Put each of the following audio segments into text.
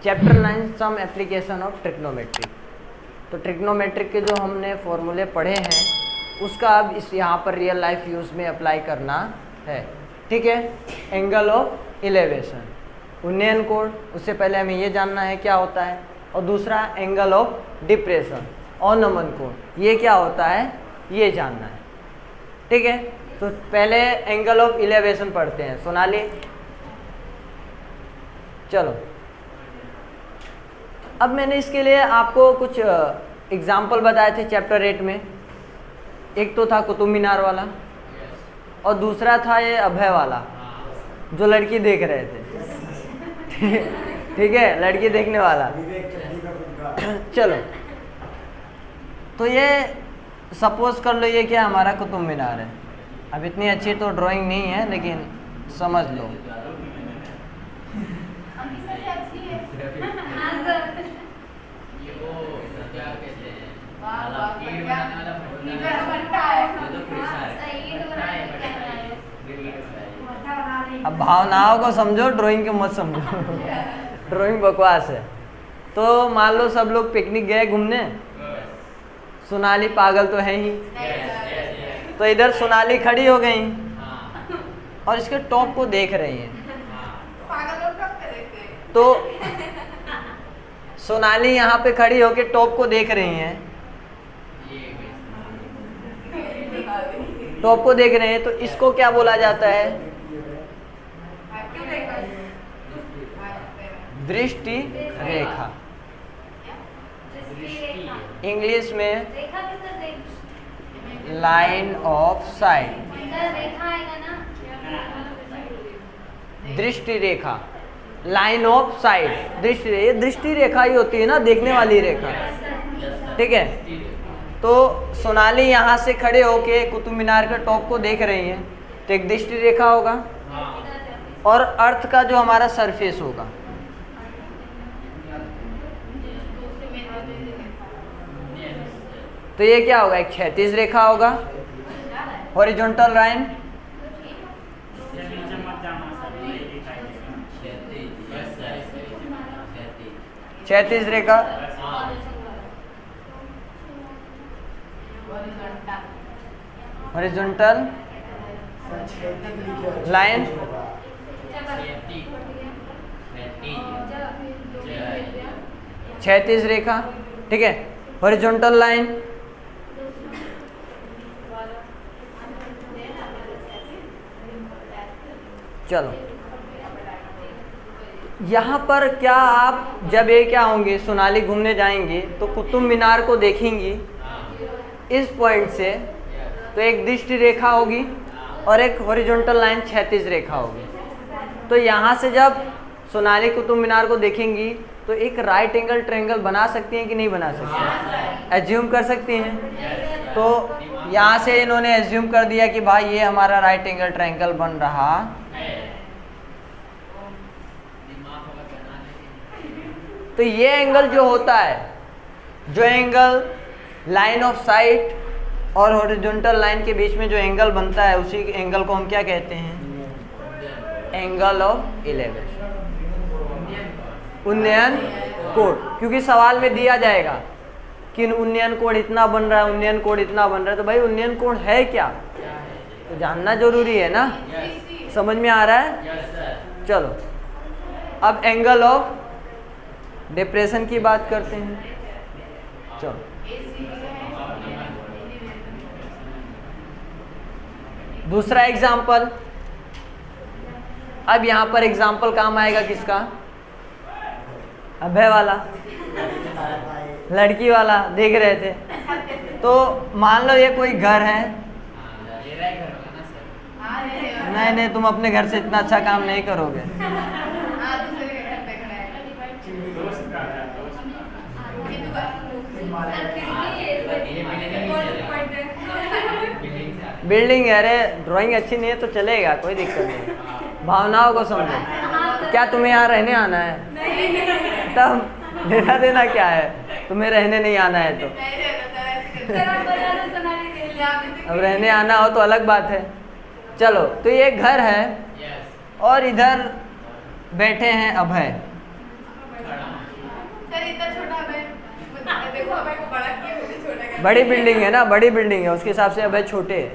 Chapter 9 some application of trigonometry. तो trigonometric के जो हमने फॉर्मूले पढ़े हैं उसका अब इस यहाँ पर रियल लाइफ यूज़ में अप्लाई करना है। ठीक है, एंगल ऑफ इलेवेशन, उन्नयन कोण, उससे पहले हमें ये जानना है क्या होता है, और दूसरा एंगल ऑफ डिप्रेशन और नमन कोण, ये क्या होता है ये जानना है। ठीक है, तो पहले एंगल ऑफ इलेवेशन पढ़ते हैं। सोनाली चलो, अब मैंने इसके लिए आपको कुछ एग्जाम्पल बताए थे चैप्टर 8 में। एक तो था कुतुब मीनार वाला और दूसरा था ये अभय वाला जो लड़की देख रहे थे। ठीक है, लड़की देखने वाला। चलो, तो ये सपोज कर लो ये क्या हमारा कुतुब मीनार है। अब इतनी अच्छी तो ड्राइंग नहीं है लेकिन समझ लो। अब भावनाओं को समझो, ड्राइंग को मत समझो। ड्राइंग बकवास है। तो मान लो सब लोग पिकनिक गए घूमने, सोनाली पागल तो है ही, तो इधर सोनाली खड़ी हो गई और इसके टॉप को देख रही हैं। तो सोनाली यहाँ पे खड़ी होके टॉप को देख रही हैं, टॉप को देख रहे हैं, तो इसको क्या बोला जाता है? दृष्टि रेखा। इंग्लिश में लाइन ऑफ साइट, दृष्टि रेखा, लाइन ऑफ साइट। दृष्टि रेखा ही होती है ना, देखने वाली रेखा। ठीक है, तो सोनाली यहाँ से खड़े होके कुतुब मीनार के टॉप को देख रही हैं, तो एक दृष्टि रेखा होगा और अर्थ का जो हमारा सरफेस होगा, तो ये क्या होगा? एक क्षैतिज रेखा होगा, हॉरिजॉन्टल लाइन, क्षैतिज रेखा, हॉरिजॉन्टल लाइन, क्षैतिज रेखा। ठीक है, हॉरिजॉन्टल लाइन, चलो यहाँ पर क्या आप जब ये क्या होंगे, सोनाली घूमने जाएंगे तो कुतुब मीनार को देखेंगी इस पॉइंट से, तो एक दृष्टि रेखा होगी और एक हॉरिजॉन्टल लाइन क्षैतिज रेखा होगी। तो यहाँ से जब सोनाली कुतुब मीनार को देखेंगी तो एक राइट एंगल ट्रायंगल बना सकती हैं कि नहीं बना सकती? एज्यूम कर सकती हैं। तो यहाँ से इन्होंने एज्यूम कर दिया कि भाई ये हमारा राइट एंगल ट्रायंगल बन रहा। तो ये एंगल जो होता है, जो एंगल लाइन ऑफ साइट और हॉरिजॉन्टल लाइन के बीच में जो एंगल बनता है, उसी एंगल को हम क्या कहते हैं? एंगल ऑफ इलेवेशन, उन्नयन कोण। क्योंकि सवाल में दिया जाएगा कि उन्नयन कोण इतना बन रहा है, उन्नयन कोण इतना बन रहा है, तो भाई उन्नयन कोण है क्या, तो जानना जरूरी है ना। समझ में आ रहा है? चलो, अब एंगल ऑफ डिप्रेशन की बात करते हैं। चलो, दूसरा एग्जाम्पल। अब यहाँ पर एग्जाम्पल काम आएगा किसका? अभय वाला, लड़की वाला देख रहे थे। तो मान लो ये कोई घर है। नहीं नहीं, तुम अपने घर से इतना अच्छा काम नहीं करोगे। बिल्डिंग है, अरे ड्राइंग अच्छी नहीं है तो चलेगा, कोई दिक्कत नहीं। भावनाओं को समझो। क्या तुम्हें यहाँ रहने आना है? तब लेना देना क्या है, तुम्हें रहने नहीं आना है तो। अब रहने आना हो तो अलग बात है। चलो, तो ये घर है और इधर बैठे हैं अभय, बड़ी बिल्डिंग है ना, बड़ी बिल्डिंग है, उसके हिसाब से अभय छोटे है।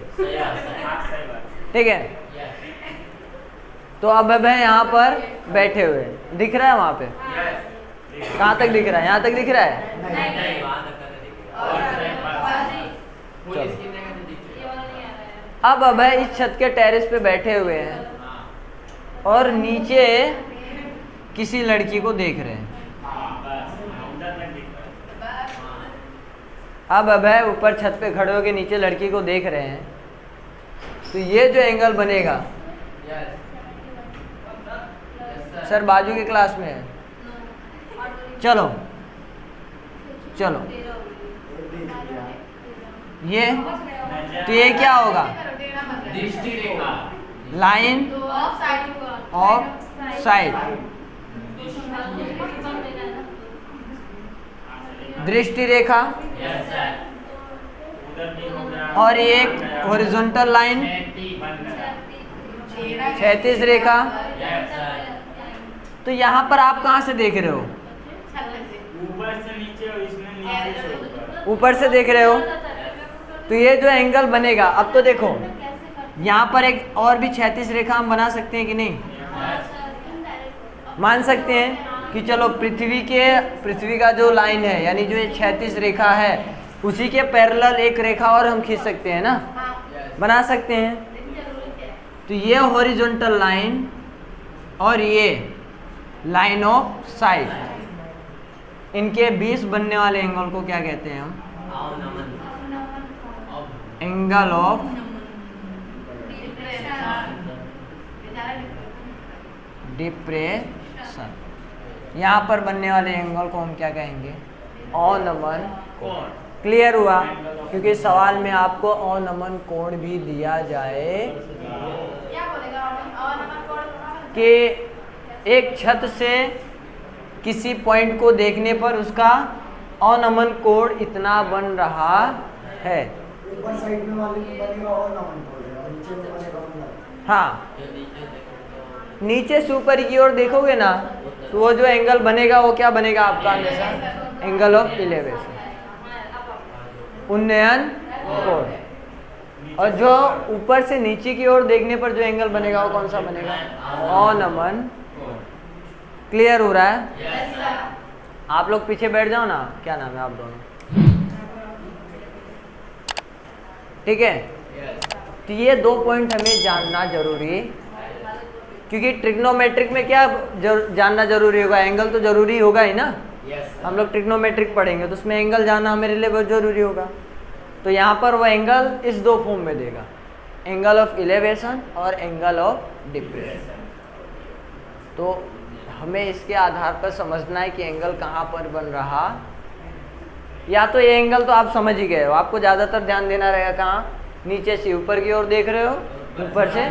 ठीक है, तो अब अभय यहाँ पर बैठे हुए हैं, दिख रहा है वहाँ पे? कहाँ तक दिख रहा है? यहाँ तक दिख रहा है? चलो, अब अभय इस छत के टेरेस पे बैठे हुए हैं और नीचे किसी लड़की को देख रहे हैं। अब अभय ऊपर छत पे खड़े होकर नीचे लड़की को देख रहे हैं, तो ये जो एंगल बनेगा, सर बाजू के क्लास में है, चलो चलो, ये तो ये क्या होगा? लाइन ऑफ साइड, दृष्टि रेखा, और एक हॉरिजॉन्टल लाइन, क्षैतिज रेखा। तो यहाँ पर आप कहाँ से देख रहे हो? ऊपर से नीचे और इसमें नीचे से ऊपर। ऊपर से देख रहे हो, तो ये जो एंगल बनेगा, अब तो देखो यहाँ पर एक और भी क्षैतिज रेखा हम बना सकते हैं कि नहीं? मान सकते हैं कि चलो पृथ्वी का जो लाइन है, यानी जो ये क्षैतिज रेखा है, उसी के पैरेलल एक रेखा और हम खींच सकते हैं ना, बना सकते हैं। तो ये हॉरिजॉन्टल लाइन और ये लाइन ऑफ साइड, इनके बीच बनने वाले एंगल को क्या कहते हैं हम? Angle of depression. यहाँ पर बनने वाले एंगल को हम क्या कहेंगे? अनमन कोण। क्लियर हुआ? क्योंकि सवाल में आपको अनमन कोण भी दिया जाए कि एक छत से किसी पॉइंट को देखने पर उसका अनमन कोण इतना बन रहा है। ऊपर साइड में वाले में बनेगा अनमन कोण और नीचे में बनेगा अनमन। हाँ, नीचे से ऊपर की ओर देखोगे ना, तो वो जो एंगल बनेगा वो क्या बनेगा आपका? हमेशा एंगल ऑफ इलेवेशन, उन्नयन कोण। और जो ऊपर से नीचे की ओर देखने पर जो एंगल बनेगा वो कौन सा बनेगा? अनमन। क्लियर हो रहा है? आप लोग पीछे बैठ जाओ ना, क्या नाम है आप दोनों? ठीक है, तो ये 2 पॉइंट हमें जानना जरूरी है, क्योंकि ट्रिग्नोमेट्रिक में क्या जानना जरूरी होगा? एंगल तो जरूरी होगा ही ना। हम लोग ट्रिग्नोमेट्रिक पढ़ेंगे तो उसमें एंगल जानना हमारे लिए बहुत जरूरी होगा। तो यहाँ पर वो एंगल इस 2 फॉर्म में देगा, एंगल ऑफ इलेवेशन और एंगल ऑफ डिप्रेशन। तो हमें इसके आधार पर समझना है कि एंगल कहाँ पर बन रहा। या तो ये एंगल तो आप समझ ही गए हो, आपको ज़्यादातर ध्यान देना रहेगा कहाँ? नीचे से ऊपर की ओर देख रहे हो, ऊपर से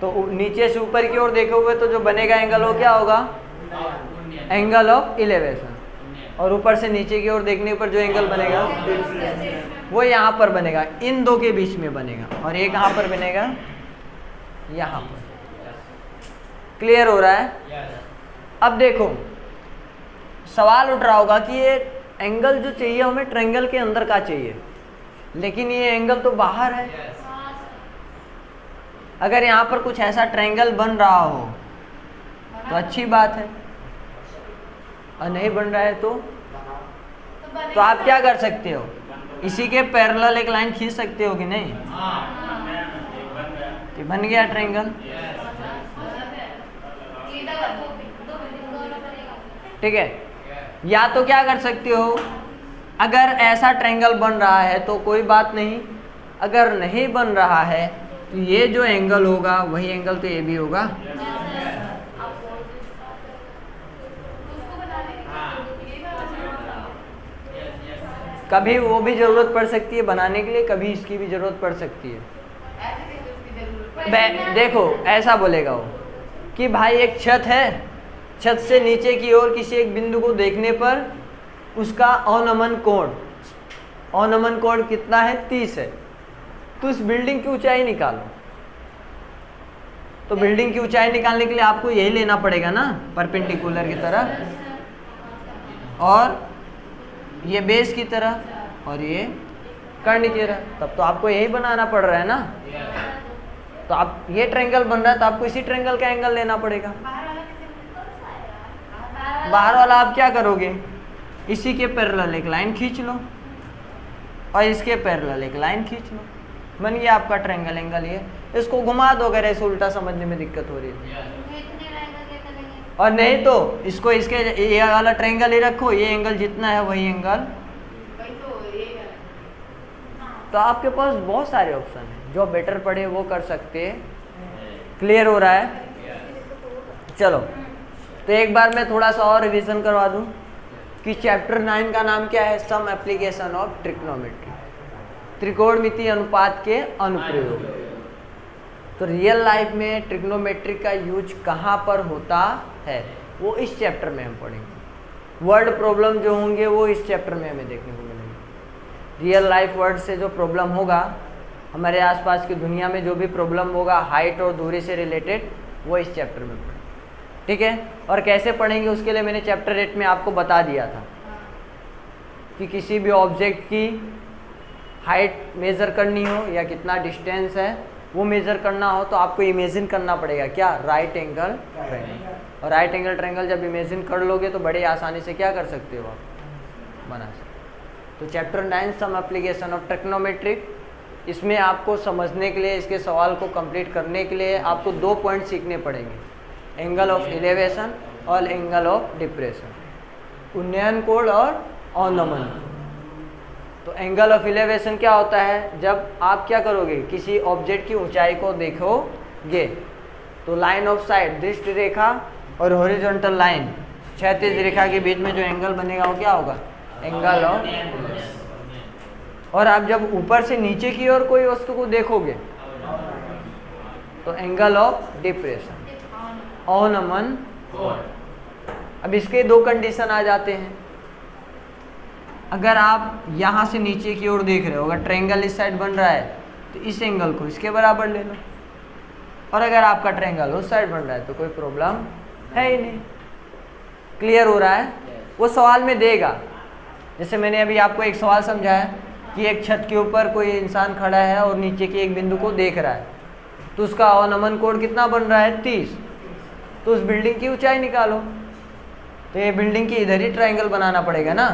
तो नीचे से ऊपर की ओर देखोगे तो जो बनेगा एंगल वो क्या होगा? Angle of elevation. और ऊपर से नीचे की ओर देखने पर जो एंगल बनेगा वो यहाँ पर बनेगा, इन 2 के बीच में बनेगा, और एक कहाँ पर बनेगा? यहाँ पर। क्लियर हो रहा है? अब देखो सवाल उठ रहा होगा कि ये एंगल जो चाहिए हमें ट्रायंगल के अंदर का चाहिए, लेकिन ये एंगल तो बाहर है। अगर यहाँ पर कुछ ऐसा ट्रायंगल बन रहा हो तो अच्छी बात है, और नहीं बन रहा है तो आप क्या कर सकते हो? इसी के पैरेलल एक लाइन खींच सकते हो कि नहीं? कि बन गया ट्रायंगल। ठीक है, या तो क्या कर सकते हो? अगर ऐसा ट्रायंगल बन रहा है तो कोई बात नहीं, अगर नहीं बन रहा है तो ये जो एंगल होगा वही एंगल तो ये भी होगा। कभी वो भी जरूरत पड़ सकती है बनाने के लिए, कभी इसकी भी जरूरत पड़ सकती है। देखो ऐसा बोलेगा वो कि भाई एक छत है, छत से नीचे की ओर किसी एक बिंदु को देखने पर उसका अवनमन कोण कितना है? 30 है। तो उस बिल्डिंग की ऊंचाई निकालो। तो बिल्डिंग की ऊंचाई निकालने के लिए आपको यही लेना पड़ेगा ना, परपेंडिकुलर की तरह। और ये बेस की तरह और ये कर्ण की तरह, तब तो आपको यही बनाना पड़ रहा है ना। तो आप ये ट्रायंगल बन रहा है तो आपको इसी ट्रायंगल का एंगल लेना पड़ेगा। बाहर वाला आप क्या करोगे, इसी के पैरेलल एक लाइन खींच लो और इसके पैरेलल एक लाइन खींच लो, बन गया आपका ट्रायंगल एंगल। ये इसको घुमा दो अगर ऐसे उल्टा समझने में दिक्कत हो रही है, और नहीं तो इसको इसके ये वाला ट्रायंगल ही रखो, ये एंगल जितना है वही एंगल। तो आपके पास बहुत सारे ऑप्शन हैं, जो बेटर पढ़े वो कर सकते हैं। क्लियर हो रहा है? चलो तो एक बार मैं थोड़ा सा और रिवीजन करवा दूं कि चैप्टर 9 का नाम क्या है, सम एप्लीकेशन ऑफ ट्रिग्नोमेट्री, त्रिकोणमितीय अनुपात के अनुप्रयोग। तो रियल लाइफ में ट्रिग्नोमेट्री का यूज कहाँ पर होता है वो इस चैप्टर में हम पढ़ेंगे। वर्ड प्रॉब्लम जो होंगे वो इस चैप्टर में हमें देखने को मिलेंगे। रियल लाइफ वर्ड से जो प्रॉब्लम होगा, हमारे आसपास की दुनिया में जो भी प्रॉब्लम होगा हाइट और दूरी से रिलेटेड, वो इस चैप्टर में पढ़ेंगे। ठीक है, और कैसे पढ़ेंगे उसके लिए मैंने चैप्टर 8 में आपको बता दिया था कि किसी भी ऑब्जेक्ट की हाइट मेज़र करनी हो या कितना डिस्टेंस है वो मेज़र करना हो तो आपको इमेजिन करना पड़ेगा क्या, राइट एंगल ट्रायंगल। और राइट एंगल ट्रायंगल जब इमेजिन कर लोगे तो बड़े आसानी से क्या कर सकते हो, आप बना सकते। तो chapter 9 some application of trigonometric, इसमें आपको समझने के लिए, इसके सवाल को कंप्लीट करने के लिए आपको 2 पॉइंट सीखने पड़ेंगे, एंगल ऑफ एलिवेशन और एंगल ऑफ डिप्रेशन, उन्नयन कोण और अवनमन। तो एंगल ऑफ एलिवेशन क्या होता है, जब आप क्या करोगे, किसी ऑब्जेक्ट की ऊंचाई को देखोगे तो लाइन ऑफ साइट, दृष्टि रेखा और हॉरिजॉन्टल लाइन, क्षैतिज रेखा के बीच में जो एंगल बनेगा वो क्या होगा, एंगल ऑफ। और आप जब ऊपर से नीचे की ओर कोई वस्तु को देखोगे तो एंगल ऑफ डिप्रेशन, अवनमन। अब इसके 2 कंडीशन आ जाते हैं। अगर आप यहाँ से नीचे की ओर देख रहे हो, अगर ट्रायंगल इस साइड बन रहा है तो इस एंगल को इसके बराबर ले लो, और अगर आपका ट्रायंगल उस साइड बन रहा है तो कोई प्रॉब्लम है ही नहीं। क्लियर हो रहा है? वो सवाल में देगा, जैसे मैंने अभी आपको एक सवाल समझाया कि एक छत के ऊपर कोई इंसान खड़ा है और नीचे के एक बिंदु को देख रहा है, तो उसका अवनमन कोण कितना बन रहा है, 30। तो उस बिल्डिंग की ऊंचाई निकालो, तो ये बिल्डिंग की इधर ही ट्रायंगल बनाना पड़ेगा ना,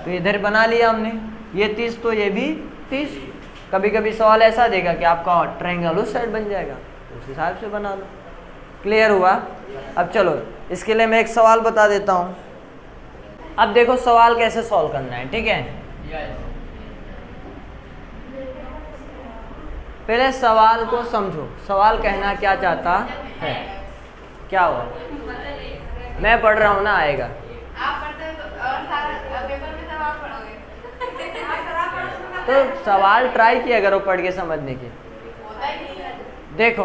तो इधर बना लिया हमने, ये 30 तो ये भी 30। कभी कभी सवाल ऐसा देगा कि आपका ट्रायंगल उस साइड बन जाएगा, तो उस हिसाब से बना लो। क्लियर हुआ? अब चलो इसके लिए मैं एक सवाल बता देता हूँ। अब देखो सवाल कैसे सॉल्व करना है, ठीक है। पहले सवाल को समझो, सवाल कहना क्या चाहता है। क्या हुआ, मैं पढ़ रहा हूँ ना, आएगा। आप पढ़ते हो तो और सारा पेपर में सब आप पढ़ोगे। तो सवाल ट्राई किया करो पढ़ के समझने की। होता ही नहीं है। देखो,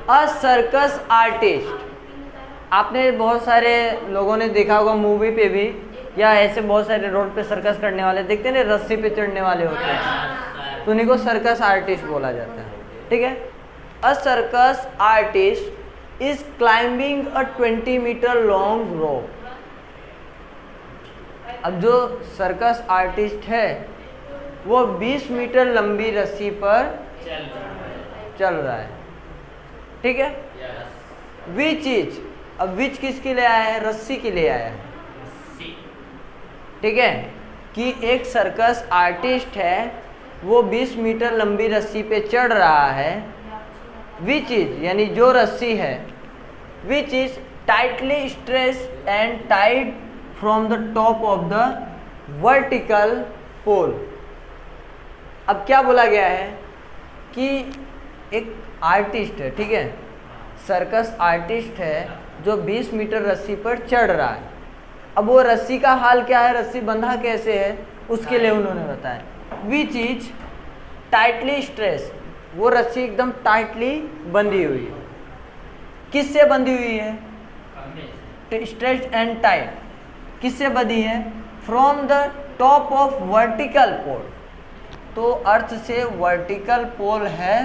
अ सर्कस आर्टिस्ट, आपने बहुत सारे लोगों ने देखा होगा मूवी पे भी, या ऐसे बहुत सारे रोड पे सर्कस करने वाले दिखते हैं ना, रस्सी पे चढ़ने वाले होते हैं, तो उन्हीं को सर्कस आर्टिस्ट बोला जाता है। ठीक है, अ circus artist is climbing a 20 meter long rope। अब जो सर्कस आर्टिस्ट है वो 20 मीटर लंबी रस्सी पर चल रहा है। ठीक है, विच इज, अब विच किसके लिए आया है, रस्सी के लिए आया है। ठीक है, कि एक सर्कस आर्टिस्ट है वो 20 मीटर लंबी रस्सी पे चढ़ रहा है, विच इज यानी जो रस्सी है, which is tightly stressed and tied from the top of the vertical pole. अब क्या बोला गया है कि एक आर्टिस्ट है, ठीक है, सर्कस आर्टिस्ट है जो 20 मीटर रस्सी पर चढ़ रहा है। अब वो रस्सी का हाल क्या है, रस्सी बंधा कैसे है, उसके लिए उन्होंने बताया विच इज टाइटली स्ट्रेस्ड, वो रस्सी एकदम टाइटली बंधी हुई है। किससे बंधी हुई है, स्ट्रेच्ड एंड टाइट, किससे बंधी है, from the top of vertical pole, तो अर्थ से वर्टिकल पोल है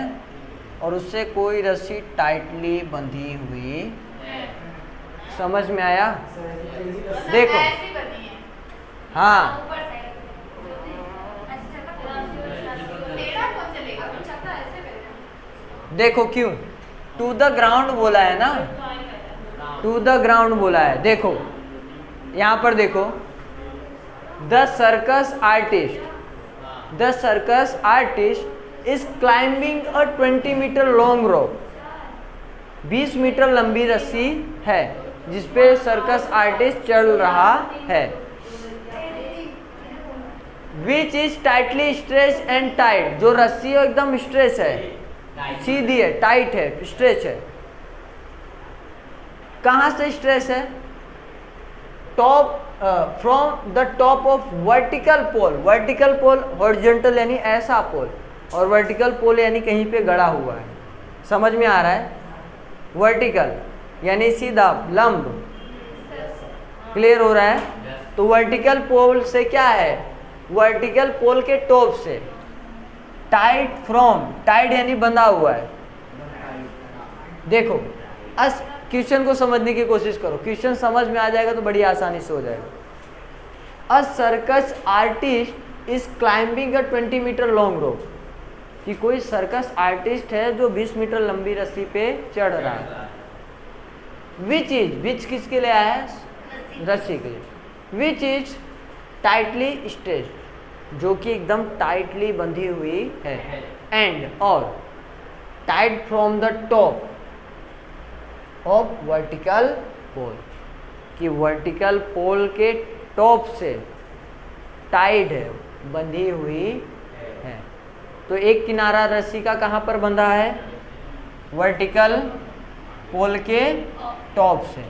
और उससे कोई रस्सी टाइटली बंधी हुई समझ में आया? सर, देखो। ऐसी बनी है। हाँ, ऊपर साइड। टेढ़ा कौन चलेगा? छक्का ऐसे करना। देखो क्यों टू द ग्राउंड बोला है ना, टू द ग्राउंड बोला है। देखो यहाँ पर देखो, the circus artist is climbing a 20 metre long rope. 20 metre लंबी रस्सी है जिसपे सर्कस आर्टिस्ट चढ़ रहा है। Which is tightly stretch and tight. जो रस्सी है एकदम स्ट्रेच है, सीधी है, टाइट है, स्ट्रेच है। कहाँ से स्ट्रेच है? Top from the top of vertical pole. Vertical pole horizontal यानी ऐसा पोल, और वर्टिकल पोल यानी कहीं पे गड़ा हुआ है। समझ में आ रहा है? वर्टिकल यानी सीधा, लंब। क्लियर हो रहा है? तो वर्टिकल पोल से क्या है? वर्टिकल पोल के टॉप से। टाइट फ्रॉम, टाइट यानी बंधा हुआ है। देखो अस क्वेश्चन को समझने की कोशिश करो, क्वेश्चन समझ में आ जाएगा तो बड़ी आसानी से हो जाएगा। A circus artist is climbing a 20 metre long rope. कि कोई सर्कस आर्टिस्ट है जो 20 मीटर लंबी रस्सी पे चढ़ रहा है। विच किसके लिए आया है? रस्सी के लिए। विच इज टाइटली स्ट्रेच्ड, जो कि एकदम टाइटली बंधी हुई है। एंड और tight from the top of vertical pole, कि वर्टिकल पोल के टॉप से टाइट है, बंधी हुई है। तो एक किनारा रस्सी का कहाँ पर बंधा है? वर्टिकल पोल के टॉप से।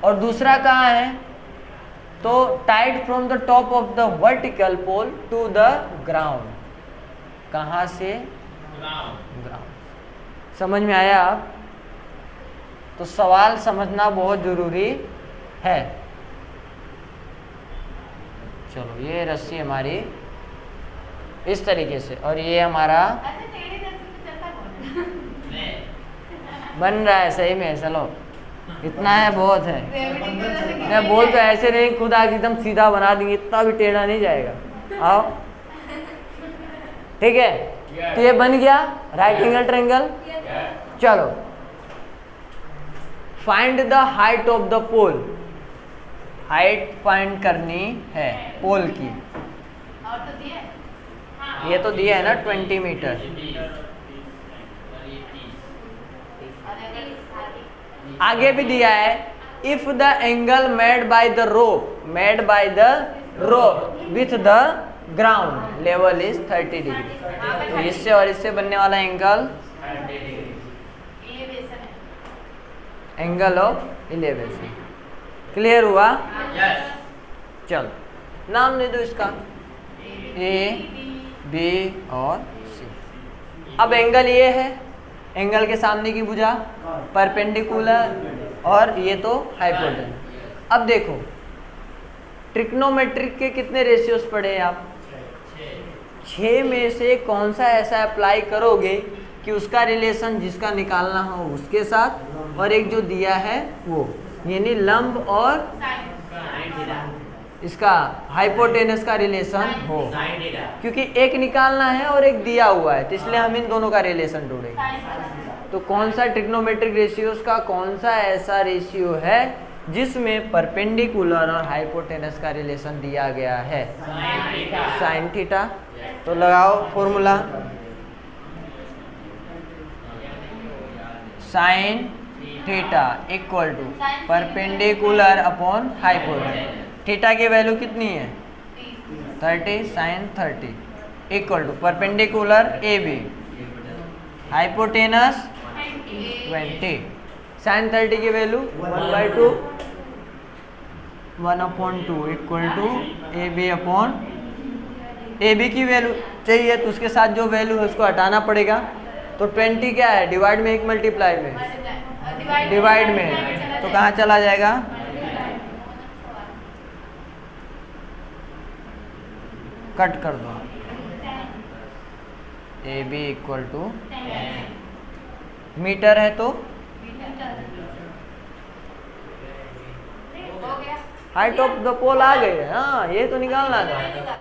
और दूसरा कहाँ है? तो tight from the top of the vertical pole to the ground. कहाँ से? ग्राउंड। समझ में आया आप? तो सवाल समझना बहुत जरूरी है। चलो ये रस्सी हमारी इस तरीके से, और ये हमारा ऐसे टेढ़ी रस्सी पे चलता कौन? बन रहा है सही में। चलो इतना है, बहुत है। ग्रेविटी की वजह से मैं बोल तो ऐसे नहीं, खुद आके एकदम सीधा बना देंगे, इतना भी टेढ़ा नहीं जाएगा। आओ, ठीक है? तो ये बन गया राइट एंगल ट्रायंगल। चलो find the height of the pole. Height find करनी है पोल की। और तो दिया है। ये तो दिया है ना 20 मीटर। और अगर आगे भी दिया है, if the angle made by the rope with the ground level is 30 degree. तो इससे और इससे बनने वाला एंगल एलिवेशन है। Angle of elevation. क्लियर हुआ? चलो नाम दे दो इसका, ए बी और सी। अब एंगल ये है, एंगल के सामने की भुजा परपेंडिकुलर, और ये तो हाइपोटेनस। अब देखो ट्रिग्नोमेट्रिक के कितने रेशियोज पढ़े आप? 6 में से कौन सा ऐसा अप्लाई करोगे कि उसका रिलेशन जिसका निकालना हो उसके साथ, और एक जो दिया है वो, यानी लंब और इसका हाइपोटेनस का रिलेशन हो। क्योंकि एक निकालना है और एक दिया हुआ है, तो इसलिए हम इन दोनों का रिलेशन ढूंढेंगे। तो कौन सा ट्रिग्नोमेट्रिक रेशियोज का कौन सा ऐसा रेशियो है जिसमें परपेंडिकुलर और हाइपोटेनस का रिलेशन दिया गया है? Sine theta. तो लगाओ formula, sine theta equal to perpendicular upon hypotenuse. Theta की वैल्यू कितनी है? 30 sine 30 equal to perpendicular A B, hypotenuse 20। Sine 30 की value 1/2, 1/2 equal to A B upon, A B की वैल्यू चाहिए तो उसके साथ जो वैल्यू है उसको हटाना पड़ेगा। तो 20 क्या है? डिवाइड में 1 मल्टीप्लाई में, डिवाइड में, तो कहाँ चला जाएगा? कट कर दो। A B equal to, metre है तो हाइट ऑफ द पोल आ गई है, हाँ ये तो निकालना था।